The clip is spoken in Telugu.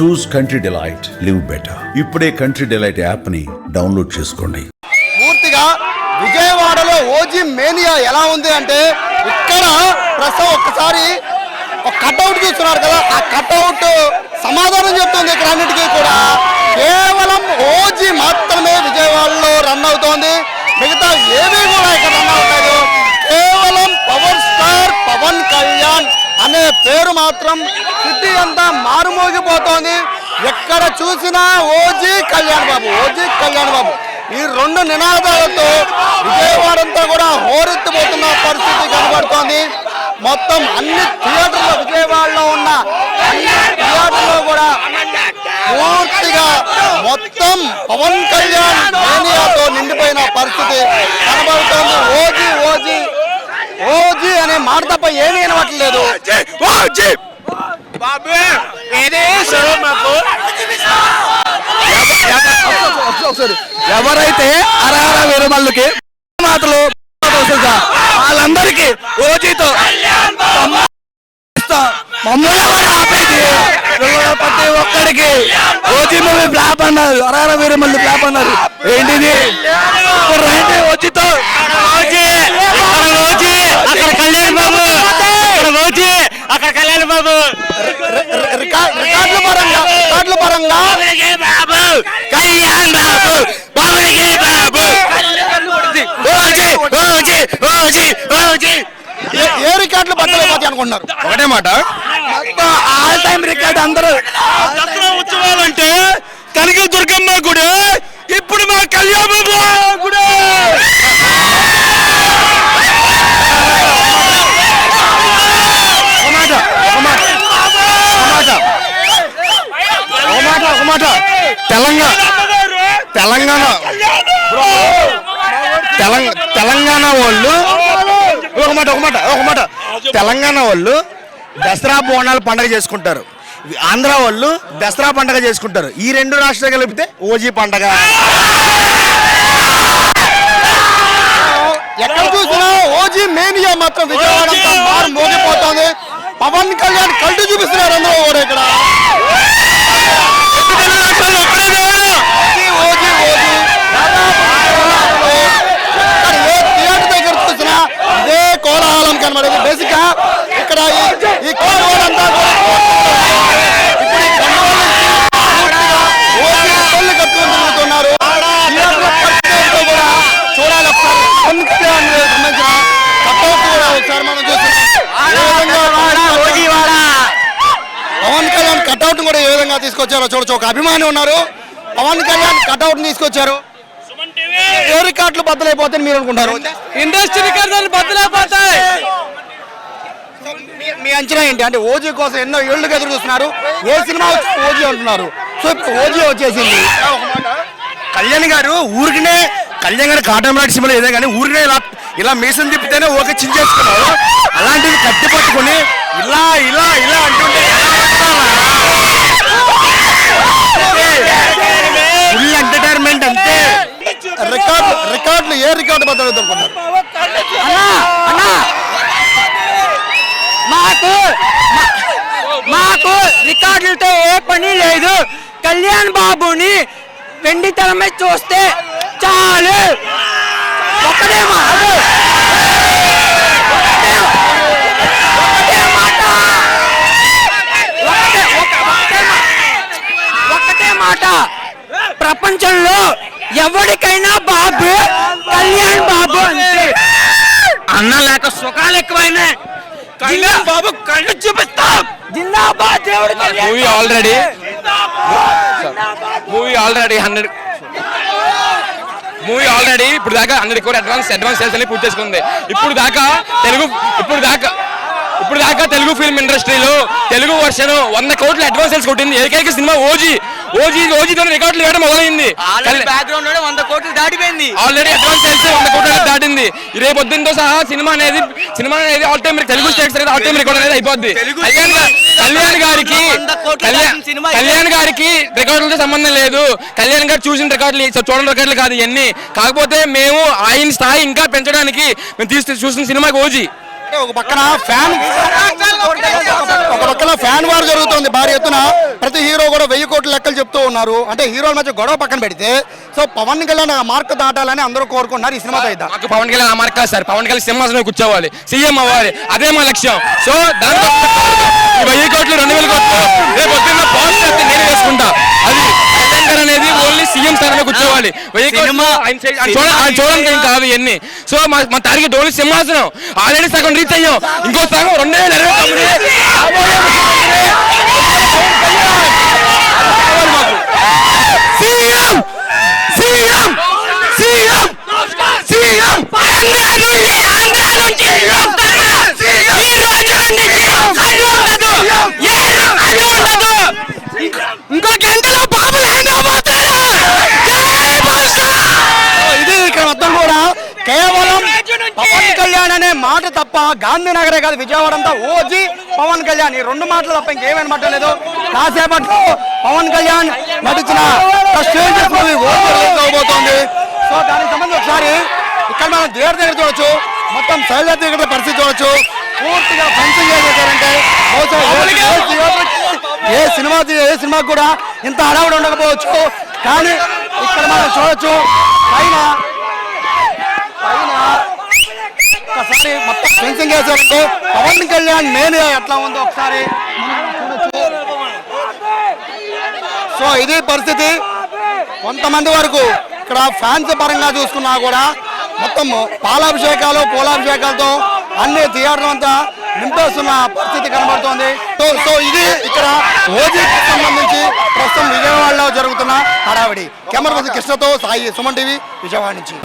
చూస్ కంట్రీ డిలైట్, లివ్ బెటర్. ఇప్పుడే కంట్రీ డిలైట్ యాప్ ని డౌన్లోడ్ చేసుకోండి. పూర్తిగా విజయవాడలో ఓజీ మేనియా ఎలా ఉంది అంటే ఇక్కడ ప్రస్తుతం ఒక్కసారి ఒక కట్అవుట్ చూస్తున్నారు కదా, ఆ కట్అవుట్ సమాధానం చెప్తుంది. ఇక్కడ అన్నిటికీ కూడా కేవలం ఓజీ మాత్రమే విజయవాడలో రన్ అవుతోంది, మిగతా ఏమీ కూడా ఇక్కడ రన్ అవ్వలేదు. కేవలం పవర్ స్టార్ పవన్ కళ్యాణ్ అనే పేరు మాత్రం సిటీ అంతా మారుమోగిపోతోంది. ఎక్కడ చూసినా ఓజీ కళ్యాణ్ బాబు, ఓజీ కళ్యాణ్ బాబు, ఈ రెండు నినాదాలతో విజయవాడంతా కూడా హోరెత్తిపోతున్న పరిస్థితి కనబడుతోంది. మొత్తం అన్ని థియేటర్లు, విజయవాడలో ఉన్న అన్ని థియేటర్లో కూడా పూర్తిగా మొత్తం పవన్ కళ్యాణ్ మేనియాతో నిండిపోయిన పరిస్థితి కనబడుతోంది. ఓజీ ఓజీ ఓజీ అనే మాట తప్ప ఏమీ వినవట్లేదు. ఎవరైతే అరహర వీరమల్లుకి మాటలు వాళ్ళందరికీ ఓజీతో ప్రతి ఒక్కడికి ఓజీ మూవీ ఫ్లాప్ అన్నారు, అరహర వీరమల్లు ఫ్లాప్ అన్నారు. ఏంటిది ఓజీతో అక్కడ కళ్యాణ్ బాబు, అక్కడ కళ్యాణ్ బాబు రికార్డుల పరంగా కళ్యాణ్ బాబు ఏ రికార్డులు బద్దలైపోతాయి అనుకుంటున్నారు? ఒకటే మాట, ఆల్ టైమ్ రికార్డ్. అందరూ దసరా ఉత్సవాలు అంటే కనక దుర్గమ్మ గుడి, ఇప్పుడు మా కళ్యాణ్ బాబు గుడి. తెలంగాణ వాళ్ళు తెలంగాణ వాళ్ళు దసరా బోనాలు పండగ చేసుకుంటారు, ఆంధ్ర వాళ్ళు దసరా పండగ చేసుకుంటారు. ఈ రెండు రాష్ట్రాలు కలిపితే ఓజీ పండగ. ఎక్కడ చూసినా ఓజీ మేనియా మాత్రం విజయవాడంతా మారు మోగిపోతుంది. పవన్ కళ్యాణ్ కళ్ళు చూపిస్తున్నారు అందరూ కూడా. ఇక్కడ ఏ థియేటర్ దగ్గర చూసినా ఇదే కోలాహలం కనబడేది. బేసిక్ గా ఇక్కడ ఈ కోలాహలం అంతా కట్టుకుంటున్నారు. కూడా చూడాలి ఒకసారి. సంబంధించిన కట్అవుట్ కూడా ఒకసారి మనం పవన్ కళ్యాణ్ కట్అవుట్ కూడా ఏ విధంగా తీసుకొచ్చారో చూడొచ్చు. ఒక అభిమాని ఉన్నారు, పవన్ కళ్యాణ్ కట్అవుట్ తీసుకొచ్చారు. ఏ రికార్డులు బద్దలైపోతాయని మీరు అనుకుంటారు? ఇండస్ట్రీ రికార్డులు బద్దలైపోతాయి. మీ అంచనా ఏంటి? అంటే ఓజీ కోసం ఎన్నో ఏళ్ళుగా ఎదురు చూస్తున్నారు, ఏ సినిమా వచ్చి ఓజీ అంటున్నారు. సో ఇప్పుడు ఓజీ వచ్చేసింది. కళ్యాణ్ గారు ఊరికినే, కళ్యాణ్ గారు కాటమరాటి సినిమాలో ఏదే కానీ ఊరికినే ఇలా మీసం తిప్పితేనే ఓకే చించేసుకున్నారు. అలాంటివి కట్టి పట్టుకుని ఇలా ఇలా ఇలా అంటుంటే ఫుల్ ఎంటర్టైన్మెంట్ అంతే. రికార్డులు ఏ రికార్డు బద్దలవుతారు అనుకుంటున్నారు? మాకు రికార్డులతో ఏ పని లేదు. కళ్యాణ్ బాబుని వెండి తెర మీద చూస్తే చాలు. ఒకటే మాట, ప్రపంచంలో ఎవరికైనా బాబు కళ్యాణ్ బాబు అంతే. అన్న లేక సుఖాలు ఎక్కువైనాయి. కళ్యాణ్ బాబు కళ్ళు చూపిస్తాం. జిందాబాద్ దేవుడు. మూవీ ఆల్రెడీ ఇప్పుడు దాకా 100 కోట్ల అడ్వాన్స్ సేల్స్ అని పూర్తి చేసుకుంది. ఇప్పుడు దాకా తెలుగు ఫిల్మ్ ఇండస్ట్రీలో తెలుగు వర్షన్ 100 కోట్ల అడ్వాన్స్ సేల్స్ కొట్టింది. ఏకైక సినిమా ఓజీతో రికార్డులు వేయడం మొదలైంది. బ్యాక్గ్రౌండ్ 100 కోట్లు దాటిపోయింది. ఆల్రెడీ అడ్వాన్స్ సేల్స్ 100 కోట్ల దాటింది. రేపు పొద్దున్నతో సహా సినిమా అనేది ఆల్ టైమ్ తెలుగు స్టేట్స్ అనేది ఆల్ టైమ్ రికార్డ్ అనేది అయిపోద్ది. కళ్యాణ్ గారికి రికార్డులతో సంబంధం లేదు. కళ్యాణ్ గారు చూసిన రికార్డులు చూడని రికార్డులు కాదు ఇవన్నీ. కాకపోతే మేము ఆయన స్థాయి ఇంకా పెంచడానికి మేము చూసిన సినిమాకి ఓజీ అంటే ఒక పక్కన ఫ్యాన్ వార్ జరుగుతుంది భారీ ఎత్తున. ప్రతి హీరో కూడా 1000 కోట్ల లెక్కలు చెప్తూ ఉన్నారు. అంటే హీరోల మధ్య గొడవ పక్కన పెడితే సో పవన్ కళ్యాణ్ ఆ మార్క్ దాటాలని అందరూ కోరుకుంటున్నారు. ఈ సినిమాతో అయితే మాకు పవన్ కళ్యాణ్ ఆ మార్క్ కాదు సార్, పవన్ కళ్యాణ్ సింహాసనం కూర్చోవాలి, సీఎం అవ్వాలి, అదే మా లక్ష్యం. సో దానికోసం 1000 కోట్లు 2000 కోట్లు రేపు పొద్దున్న బాస్ చేస్తే నేను వేసుకుంటా. అది కళ్యాణ్ అనేది ఓన్లీ సీఎం స్థానంలో కూర్చోవాలి. 1000 కోట్లు ఆయన చూడడానికి ఏం కాదు ఇవన్నీ. సో మా టార్గెట్ ఓన్లీ సింహాసనం. ఆల్రెడీ సగం రీచ్ అయ్యాం, ఇంకో సగం 2029 ఇంకో గంటలో బాబు ఇది ఇక్కడ మొత్తం కూడా కేవలం పవన్ కళ్యాణ్ అనే మాట తప్ప గాంధీనగరే కాదు విజయవాడ అంతా ఓజీ పవన్ కళ్యాణ్ ఈ 2 మాటలు తప్ప ఇంకేమైనా మాట లేదు. కాసేపట్లో పవన్ కళ్యాణ్ నటించిన మూవీ అవబోతోంది. సో దానికి సంబంధించి ఒకసారి ఇక్కడ మనం థియేటర్ దగ్గర చూడొచ్చు, మొత్తం శైలజ దగ్గర పరిస్థితి చూడొచ్చు. పూర్తిగా ఫెన్సింగ్ చేసేసారంటే ఏ సినిమాకి కూడా ఇంత హడావుడి ఉండకపోవచ్చు, కానీ ఇక్కడ మనం చూడొచ్చు పైన ఒకసారి మొత్తం ఫెన్సింగ్ చేశారంటే పవన్ కళ్యాణ్ మేనియా ఎట్లా ఉందో ఒకసారి చూడొచ్చు. సో ఇది పరిస్థితి. కొంతమంది వరకు ఇక్కడ ఫ్యాన్స్ పరంగా చూసుకున్నా కూడా మొత్తం పాలాభిషేకాలు పూలాభిషేకాలతో అన్ని థియేటర్లు అంతా నింపేస్తున్న పరిస్థితి కనబడుతోంది. సో ఇది ఇక్కడ ఓజీకి సంబంధించి ప్రస్తుతం విజయవాడలో జరుగుతున్న హడావిడి. కెమెరా పర్సన్ కృష్ణతో సాయి, సుమన్ టీవీ, విజయవాడ నుంచి.